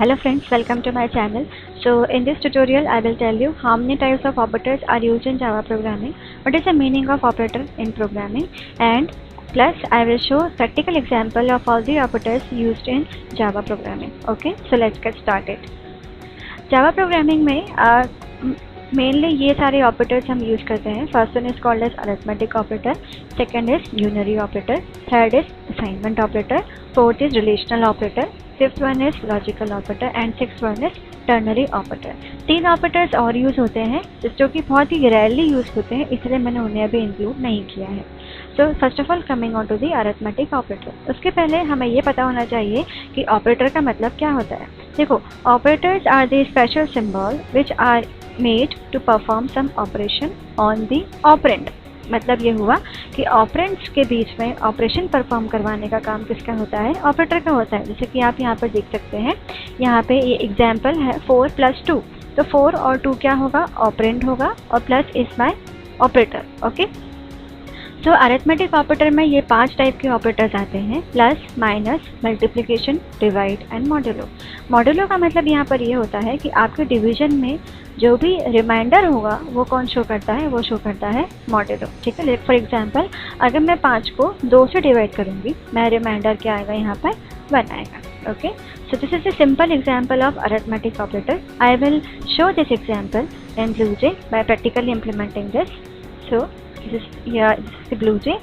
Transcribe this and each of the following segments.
Hello friends, welcome to my channel. So in this tutorial I will tell you how many types of operators are used in Java programming, what is the meaning of operator in programming, and plus I will show practical example of all the operators used in Java programming. Okay, so let's get started. Java programming में mainly ये सारे operators हम use करते हैं. First one is called as arithmetic operator, second is unary operator, third is assignment operator, fourth is relational operator, fifth one is logical operator and sixth one is ternary operator. तीन operators और use होते हैं जो कि बहुत ही rarely use होते हैं, इसलिए मैंने उन्हें अभी इंक्लूड नहीं किया है. So first of all coming on to the arithmetic operator. उसके पहले हमें ये पता होना चाहिए कि ऑपरेटर का मतलब क्या होता है. देखो, operators are the special symbol which are made to perform some operation on the operand. मतलब ये हुआ कि ऑपरेंड्स के बीच में ऑपरेशन परफॉर्म करवाने का काम किसका होता है? ऑपरेटर का होता है. जैसे कि आप यहाँ पर देख सकते हैं, यहाँ पे ये एग्जाम्पल है 4 + 2. तो 4 और 2 क्या होगा? ऑपरेंड होगा और plus is my operator. Okay, तो अरिथमेटिक ऑपरेटर में ये 5 टाइप के ऑपरेटर्स आते हैं: plus, minus, multiplication, divide and modulo. Modulo का मतलब यहाँ पर ये होता है कि आपके डिवीजन में जो भी रिमाइंडर होगा वो कौन शो करता है? वो शो करता है मॉड्यूलो. ठीक है, फॉर एग्जांपल अगर मैं 5 को 2 से डिवाइड करूँगी, मैं रिमाइंडर क्या आएगा? यहाँ पर 1 आएगा. Okay, so this is a simple example of arithmetic operator. I will show this example in BlueJ by practically implementing this. So this is the BlueJ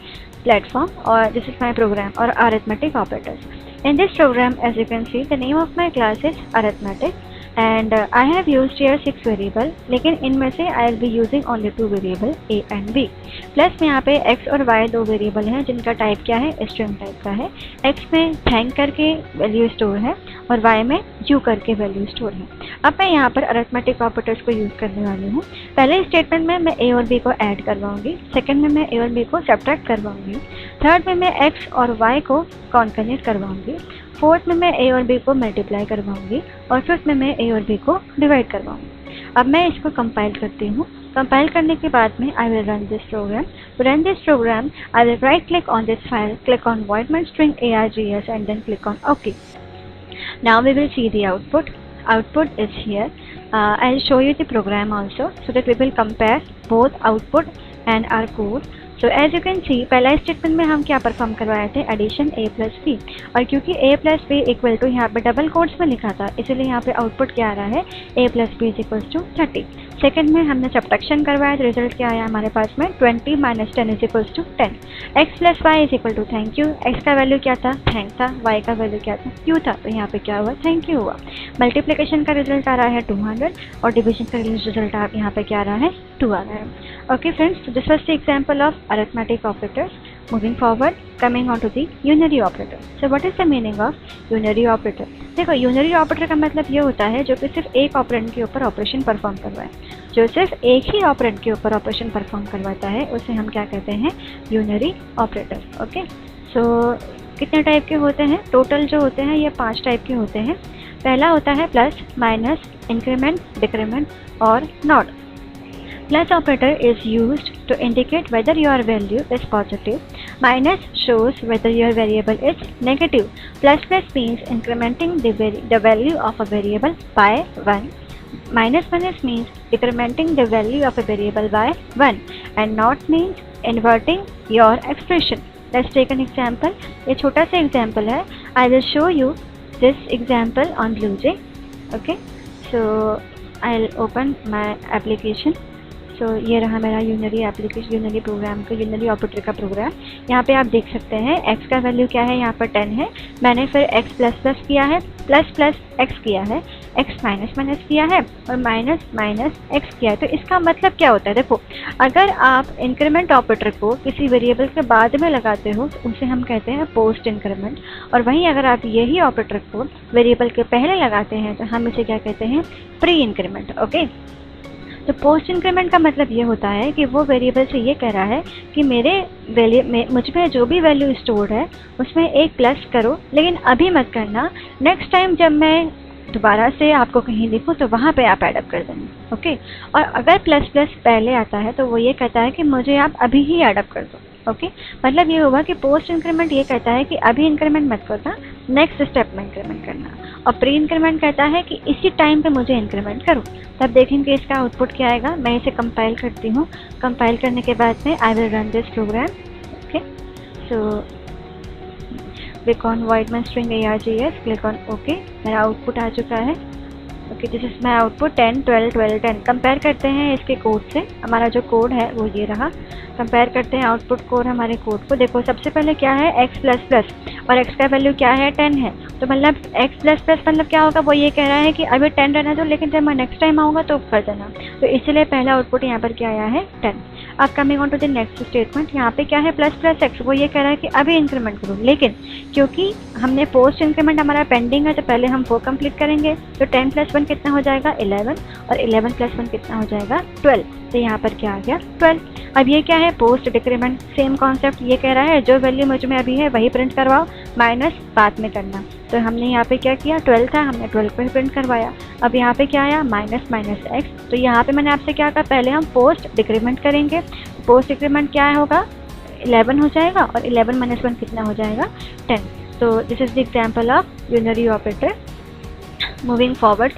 platform, or this is my program or arithmetic operators. In this program, as you can see, the name of my class is arithmetic. And I have used here 6 variable, लेकिन इनमें से I will be using only 2 variable a and b. Plus में यहाँ पे x और y 2 variable हैं जिनका type क्या है? स्ट्रिंग टाइप का है. x में थैंक करके वैल्यू स्टोर है और y में u करके वैल्यू स्टोर है. अब मैं यहाँ पर अरिथमेटिक ऑपरेटर्स को यूज़ करने वाली हूँ. पहले स्टेटमेंट में मैं a और b को ऐड करवाऊँगी, सेकेंड में मैं a और b को सब्ट्रैक्ट करवाऊँगी, थर्ड में मैं x और y को कॉन्केनेट करवाऊँगी, फोर्थ में मैं a और b को मल्टीप्लाई करवाऊंगी और फिफ्थ में मैं a और b को डिवाइड करवाऊंगी. अब मैं इसको कंपाइल करती हूँ. कंपाइल करने के बाद में I will run this program. To run this program I will right click on this file, click on void main string args and then click on OK. Now we will see the output. Output is here. I'll show you the program also so that we will compare both output and our code. So as you can see, पहला statement में हम क्या perform करवाए थे? Addition a + b. और क्योंकि a + b equal to यहाँ पे डबल कोट्स में लिखा था, इसलिए यहाँ पे आउटपुट क्या आ रहा है? a + b = 30. सेकेंड में हमने सब्ट्रैक्शन करवाया तो रिजल्ट क्या आया हमारे पास में? 20 - 10 = 10. x + y = thank you. x का वैल्यू क्या था? थैंक था. y का वैल्यू क्या था? u था. तो यहाँ पे क्या हुआ? थैंक यू हुआ. मल्टीप्लिकेशन का रिजल्ट आ रहा है 200 और डिविजन का रिजल्ट यहाँ पे क्या आ रहा है? 2 आ रहा है. Okay friends, so this was the example of arithmetic operators. Moving forward, coming on to the unary operator. So what is the meaning of unary operator? देखो, unary operator का मतलब ये होता है जो कि सिर्फ एक ऑपरेंड के ऊपर ऑपरेशन परफॉर्म करवाए. जो सिर्फ एक ही ऑपरेंड के ऊपर ऑपरेशन परफॉर्म करवाता है उसे हम क्या कहते हैं? Unary operator. ओके, सो कितने टाइप के होते हैं? टोटल जो होते हैं ये 5 टाइप के होते हैं. पहला होता है प्लस, माइनस, इंक्रीमेंट, डिक्रीमेंट और not. Plus operator is used to indicate whether your value is positive. Minus shows whether your variable is negative. Plus means incrementing the value of a variable by 1. Minus means decrementing the value of a variable by 1. And not means inverting your expression. Let's take an example. ये छोटा सा example है. I will show you this example on BlueJ. Okay, so I'll open my application. तो ये रहा मेरा unary application, unary programme का, unary operator का प्रोग्राम. यहाँ पे आप देख सकते हैं x का वैल्यू क्या है? यहाँ पर 10 है. मैंने फिर x ++ किया है, प्लस x किया है, x माइनस किया है और माइनस x किया है. तो इसका मतलब क्या होता है? देखो, अगर आप इंक्रीमेंट ऑपरेटर को किसी वेरिएबल के बाद में लगाते हो तो उसे हम कहते हैं पोस्ट इंक्रीमेंट, और वहीं अगर आप यही ऑपरेटर को वेरिएबल के पहले लगाते हैं तो हम इसे क्या कहते हैं? Pre increment. ओके, तो पोस्ट इंक्रीमेंट का मतलब ये होता है कि वो वेरिएबल से ये कह रहा है कि मुझ में जो भी वैल्यू स्टोर्ड है उसमें एक प्लस करो, लेकिन अभी मत करना. नेक्स्ट टाइम जब मैं दोबारा से आपको कहीं लिखूँ तो वहाँ पे आप ऐडअप कर देंगे. ओके, और अगर प्लस पहले आता है तो वो ये कहता है कि मुझे आप अभी ही ऐडअप कर दो. ओके मतलब ये होगा कि पोस्ट इंक्रीमेंट ये कहता है कि अभी इंक्रीमेंट मत करना, नेक्स्ट स्टेप में इंक्रीमेंट करना, और प्री इंक्रीमेंट कहता है कि इसी टाइम पे मुझे इंक्रीमेंट करो। तब देखेंगे इसका आउटपुट क्या आएगा। मैं इसे कंपाइल करती हूँ, कंपाइल करने के बाद में I will run this program. Okay so click on void main string args, click on okay. मेरा आउटपुट आ चुका है। Okay this is my output 10 12 12 10। Compare करते हैं इसके कोड से, हमारा जो कोड है वो ये रहा। कंपेयर करते हैं आउटपुट कोड हमारे कोड को। देखो सबसे पहले क्या है x प्लस प्लस, और x का वैल्यू क्या है 10 है, तो मतलब x प्लस प्लस मतलब क्या होगा, वो ये कह रहा है कि अभी 10 रहना दो, लेकिन जब मैं नेक्स्ट टाइम आऊँगा तो कर देना। तो इसलिए पहला आउटपुट यहाँ पर क्या आया है 10। अब coming on to the next statement, यहाँ पे क्या है प्लस प्लस एक्स, वो ये कह रहा है कि अभी इंक्रीमेंट करो, लेकिन क्योंकि हमने पोस्ट इंक्रीमेंट हमारा पेंडिंग है तो पहले हम वो कंप्लीट करेंगे। तो 10 प्लस 1 कितना हो जाएगा 11, और 11 प्लस 1 कितना हो जाएगा 12। तो यहाँ पर क्या आ गया 12। अब ये क्या है पोस्ट डिक्रीमेंट, सेम कॉन्सेप्ट, ये कह रहा है जो वैल्यू मुझ में अभी है वही प्रिंट करवाओ, माइनस बाद में करना। तो हमने यहाँ पे क्या किया 12 था, हमने 12 को ही प्रिंट करवाया। अब यहाँ पे क्या आया माइनस माइनस एक्स। तो यहाँ पे मैंने आपसे क्या कहा, पहले हम पोस्ट डिक्रीमेंट करेंगे। पोस्ट डिक्रीमेंट क्या होगा 11 हो जाएगा, और 11 माइनस 1 कितना हो जाएगा 10। तो this is the example of unary operator. Moving forward,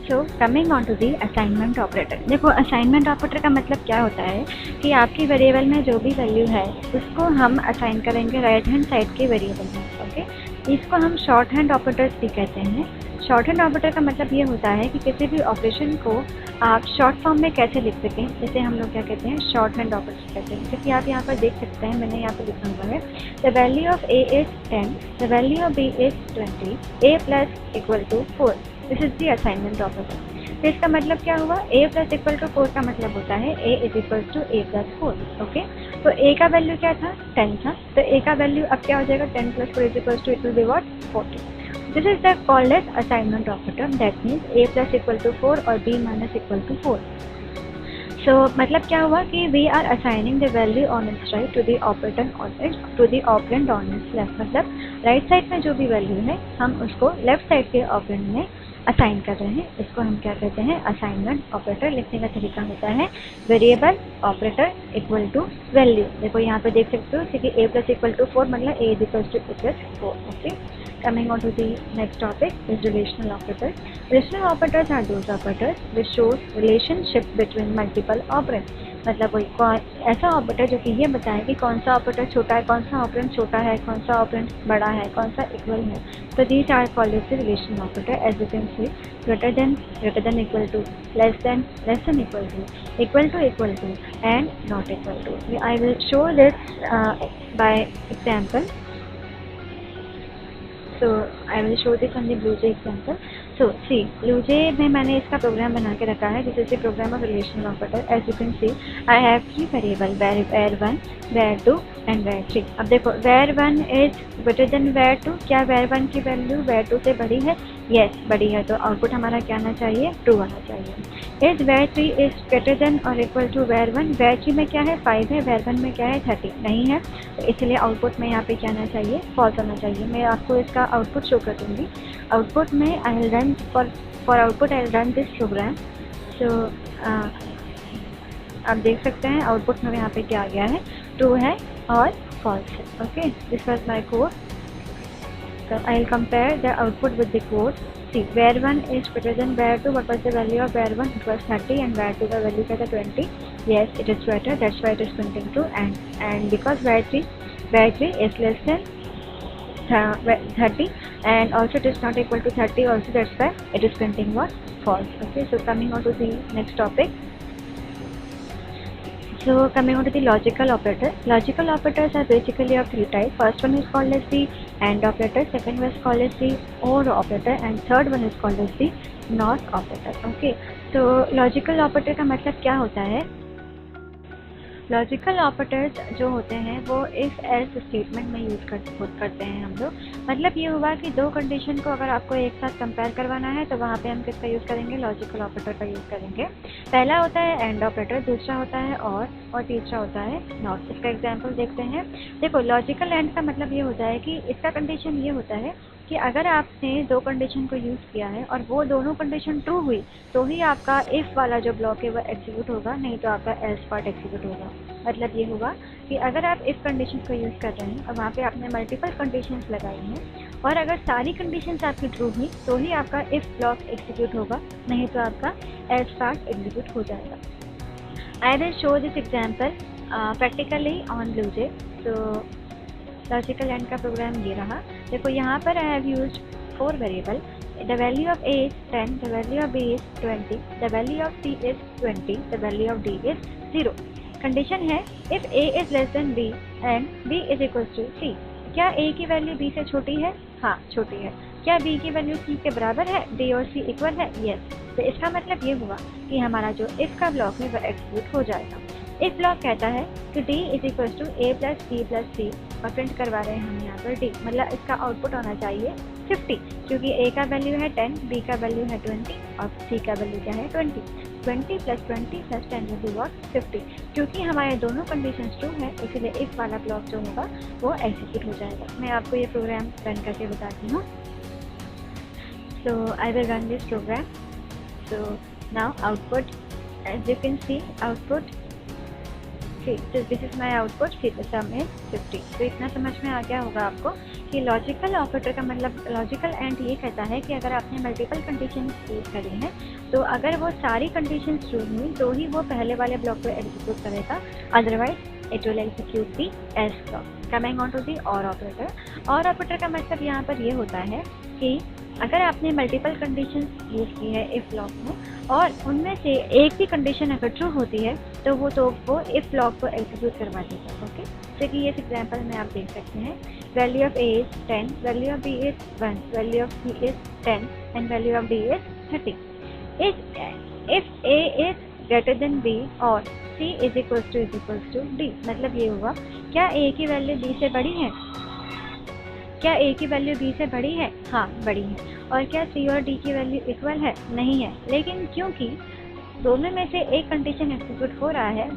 so coming on to the assignment operator. देखो असाइनमेंट ऑपरेटर का मतलब क्या होता है कि आपकी वेरिएबल में जो भी वैल्यू है उसको हम असाइन करेंगे राइट हैंड साइड के वेरिएबल में। ओके इसको हम शॉर्ट हैंड ऑपरेटर्स भी कहते हैं। शॉर्ट हैंड ऑपरेटर का मतलब ये होता है कि किसी भी ऑपरेशन को आप शॉर्ट फॉर्म में कैसे लिख सकें, जैसे हम लोग क्या कहते हैं शॉर्ट हैंड ऑपरेटर कहते हैं। क्योंकि आप यहाँ पर देख सकते हैं, मैंने यहाँ पर लिखा हुआ है the value of a is 10, the value of b is 20, a plus equal to 4। This is the assignment operator. तो इसका मतलब क्या हुआ, a प्लस इक्वल टू 4 का मतलब होता है a is equal to a plus 4। Okay तो a का वैल्यू क्या था 10 था, तो a का वैल्यू अब क्या हो जाएगा 10 plus 4 is equal to it will be what 40। This is the called as assignment operator, that means a plus equal to 4 और b minus equal to 4। So मतलब क्या हुआ कि we are assigning the value on its right to the operator to the operand on its left. मतलब right side में जो भी value है हम उसको लेफ्ट साइड के ऑपरेंड में असाइन कर रहे हैं। इसको हम क्या कहते हैं असाइनमेंट ऑपरेटर। लिखने का तरीका होता है variable operator equal to value. देखो यहाँ पे देख सकते हो कि a प्लस इक्वल टू 4 मतलब a is equal to a plus 4। Okay coming on to the next topic is relational operators. Relational operators are those operators which shows relationship between multiple operands. मतलब कोई ऐसा operator जो कि ये बताए कि कौन सा ऑपरेटर छोटा है, कौन सा ऑपरेंड छोटा है, कौन सा ऑपरेंड बड़ा है, कौन सा इक्वल है। तो these are called as the relational operator, as you can see greater than equal to, less than equal to and not equal to. I will show this by example. So I will show this on the BlueJ example. So see, BlueJ में मैंने इसका programme बना के रखा है, जिस program of relational operator. As you can see I have 3 variable var1, var2 and var3। अब देखो var1 is greater then var2। क्या var1 की वैल्यू var2 से बड़ी है? यस बड़ी है, तो आउटपुट हमारा क्या आना चाहिए ट्रू आना चाहिए। Is var3 is greater then और इक्वल टू var1। var3 में क्या है 5 है, var1 में क्या है 30 नहीं है, तो इसलिए आउटपुट में यहाँ पे क्या आना चाहिए फॉल्स आना चाहिए। मैं आपको इसका आउटपुट शो कर दूँगी। आउटपुट में I will run for output I will run this program. So आप देख सकते हैं आउटपुट में यहाँ पे क्या आ गया है ट्रू है और फॉल्स है। Okay this was my code. So I will compare the output with the code. See, var1 is greater than var2. What was the value of var1? It was 30, and var2 the value was 20. Yes, it is greater. That's why it is printing true. And because var3 is less than 30, and also it is not equal to 30. Also, that's why it is printing what false. Okay. So coming on to the next topic. So coming on to the logical operator. Logical operators are basically of 3 types. First one is called as the AND operator, second one is called as the OR operator, and third one is called as the NOT operator. Okay. So logical operator का मतलब क्या होता है? Logical operators जो होते हैं वो if else statement में यूज़ करते हैं हम लोग। मतलब ये हुआ कि दो कंडीशन को अगर आपको एक साथ कंपेयर करवाना है तो वहाँ पे हम किसका यूज़ करेंगे लॉजिकल ऑपरेटर का यूज़ करेंगे। पहला होता है एंड ऑपरेटर, दूसरा होता है और तीसरा होता है नॉट। इसका एग्जांपल देखते हैं। देखो लॉजिकल एंड का मतलब ये होता है कि इसका कंडीशन ये होता है कि अगर आपने दो कंडीशन को यूज़ किया है और वो दोनों कंडीशन ट्रू हुई तो ही आपका इफ़ वाला जो ब्लॉक है वो एग्जीक्यूट होगा, नहीं तो आपका एल्स पार्ट एग्जीक्यूट होगा। मतलब ये होगा कि अगर आप इफ़ कंडीशन को यूज़ कर रहे हैं और वहाँ पे आपने मल्टीपल कंडीशंस लगाई हैं और अगर सारी कंडीशंस आपकी ट्रू हुई तो ही आपका इफ़ ब्लॉक एग्जीक्यूट होगा, नहीं तो आपका एल्स पार्ट एग्जीक्यूट हो जाएगा। I will show this example practically on BlueJ। तो लॉजिकल एंड का प्रोग्राम ये रहा। देखो यहाँ पर I have used 4 variable. The value of A is 10, the value of B is 20, the value of C is 20, the value of D is 0। Condition है if A is less than B and B is equals to C। क्या A की value B से छोटी है? हाँ, छोटी है। क्या B की वैल्यू C के बराबर है? D और C इक्वल है? यस। तो इसका मतलब ये हुआ कि हमारा जो इफ़ का ब्लॉक है वह एग्जीक्यूट हो जाएगा। इफ ब्लॉक कहता है कि D is equal to A plus B plus C और प्रिंट करवा रहे हैं हम यहाँ पर D, मतलब इसका आउटपुट होना चाहिए 50, क्योंकि A का वैल्यू है 10, B का वैल्यू है 20 और C का वैल्यू क्या है 20। 20 plus 20 plus 10 will be what 50। क्योंकि हमारे दोनों कंडीशंस ट्रू है इसलिए इफ वाला ब्लॉक जो होगा वो एग्जीक्यूट हो जाएगा। मैं आपको ये प्रोग्राम रन करके बताती हूँ। So I will run this program. So now output, as you can see output, see this is my output, see the sum is 50। तो इतना समझ में आ गया होगा आपको कि लॉजिकल ऑपरेटर का मतलब लॉजिकल एंड ये कहता है कि अगर आपने मल्टीपल कंडीशन यूज करी हैं तो अगर वो सारी कंडीशन ट्रू हुई तो ही वो पहले वाले ब्लॉक को एग्जीक्यूट करेगा, otherwise it will execute the else block. Coming on to the और ऑपरेटर। और ऑपरेटर का मतलब यहाँ पर ये होता है कि अगर आपने मल्टीपल कंडीशन यूज़ की है इफ़ ब्लॉक में और उनमें से एक भी कंडीशन अगर ट्रू होती है तो वो इफ़ ब्लॉक को एग्जीक्यूट करवा देगा। ओके, जैसे कि इस एग्जांपल में आप देख सकते हैं value of A is 10, value of B is 1, value of C is 10 and value of D is 30। If A is greater than B और C is equals to D, मतलब ये हुआ क्या A की वैल्यू B से बड़ी है? क्या A की वैल्यू B से बड़ी है? हाँ, बड़ी है। और क्या C और D की वैल्यू इक्वल है? नहीं है। लेकिन क्योंकि दोनों में से एक कंडीशन एग्जीक्यूट हो रहा है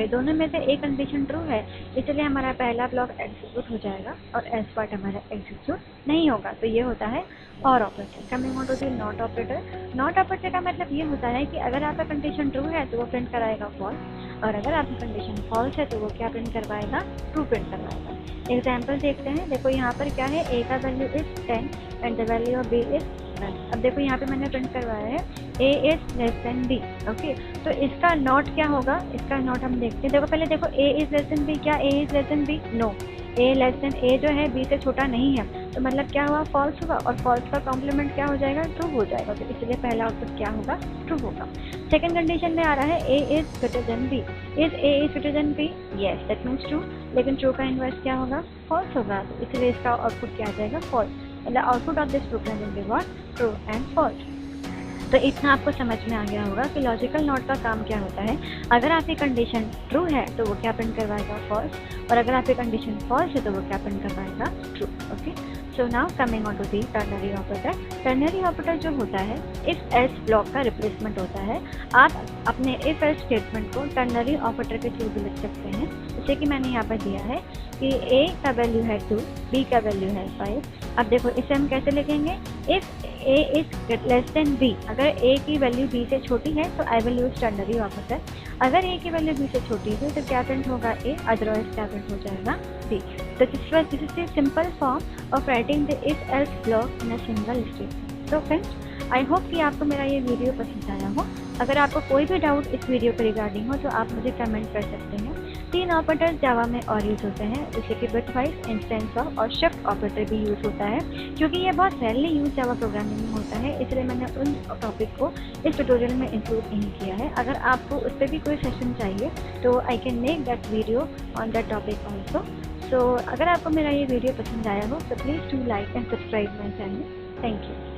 दोनों में से एक कंडीशन ट्रू है, इसलिए हमारा पहला ब्लॉक एग्जीक्यूट हो जाएगा और एल्स पार्ट हमारा एग्जीक्यूट नहीं होगा। तो ये होता है और operator. Coming on to the not operator. Not operator का मतलब ये होता है कि अगर आपका कंडीशन ट्रू है तो वो प्रिंट कराएगा फॉल्स, और अगर आपकी कंडीशन फॉल्स है तो वो क्या प्रिंट करवाएगा? ट्रू प्रिंट करवाएगा। एग्जाम्पल देखते हैं। देखो यहाँ पर क्या है, A का value is 10 and the value of B is 1। अब देखो यहाँ पे मैंने प्रिंट करवाया है A is less than B। Okay, तो इसका नॉट क्या होगा? इसका नॉट हम देखते हैं। देखो पहले देखो A is less than B, क्या A is less than B? No, A less than A जो है B से छोटा नहीं है, तो मतलब क्या हुआ? फॉल्स हुआ, और फॉल्स का कॉम्प्लीमेंट क्या हो जाएगा? ट्रू हो जाएगा। तो इसलिए पहला आउटपुट क्या होगा? ट्रू होगा। सेकंड कंडीशन में आ रहा है A is greater than B। Is A is greater than B? Yes, that means true. लेकिन ट्रू का इनवर्स क्या होगा? फॉल्स होगा। तो इसलिए इसका आउटपुट क्या आ जाएगा? फॉल्स। मतलब output of this program will be what? True and false. तो इतना आपको समझ में आ गया होगा कि लॉजिकल नॉट का काम क्या होता है। अगर आपकी कंडीशन ट्रू है तो वो क्या प्रिंट करवाएगा? फॉल्स, और अगर आपकी कंडीशन फॉल्स है तो वो क्या प्रिंट करवाएगा? True. Okay, so now coming on to the ternary operator. Ternary operator जो होता है इफ एल्स ब्लॉक का रिप्लेसमेंट होता है। आप अपने इफ एल्स स्टेटमेंट को टर्नरी ऑपरेटर के थ्रू भी लिख सकते हैं, जैसे कि मैंने यहाँ पर दिया है कि A का वैल्यू है 2, B का वैल्यू है 5। अब देखो इसे हम कैसे लिखेंगे? If A is less than B, अगर A की वैल्यू B से छोटी है तो I will use ternary operator. अगर A की वैल्यू B से छोटी है तो क्या प्रिंट होगा? A, अदरवाइज क्या प्रिंट हो जाएगा? B। तो this is the simple form of writing the if else block in a single statement. तो फ्रेंड्स, आई होप कि आपको मेरा ये वीडियो पसंद आया हो। अगर आपको कोई भी डाउट इस वीडियो के रिगार्डिंग हो तो आप मुझे कमेंट कर सकते हैं। 3 ऑपरेटर्स जावा में और यूज़ होते हैं, जैसे कि बिटवाइज, इंस्टेंस ऑफ और शिफ्ट ऑपरेटर भी यूज़ होता है। क्योंकि ये बहुत रेयरली यूज जावा प्रोग्रामिंग में होता है, इसलिए मैंने उन टॉपिक को इस ट्यूटोरियल में इंक्लूड नहीं किया है। अगर आपको उस पर भी कोई सेशन चाहिए तो I can make that video on that topic also. So अगर आपको मेरा ये वीडियो पसंद आया हो तो please do like and subscribe my channel. Thank you.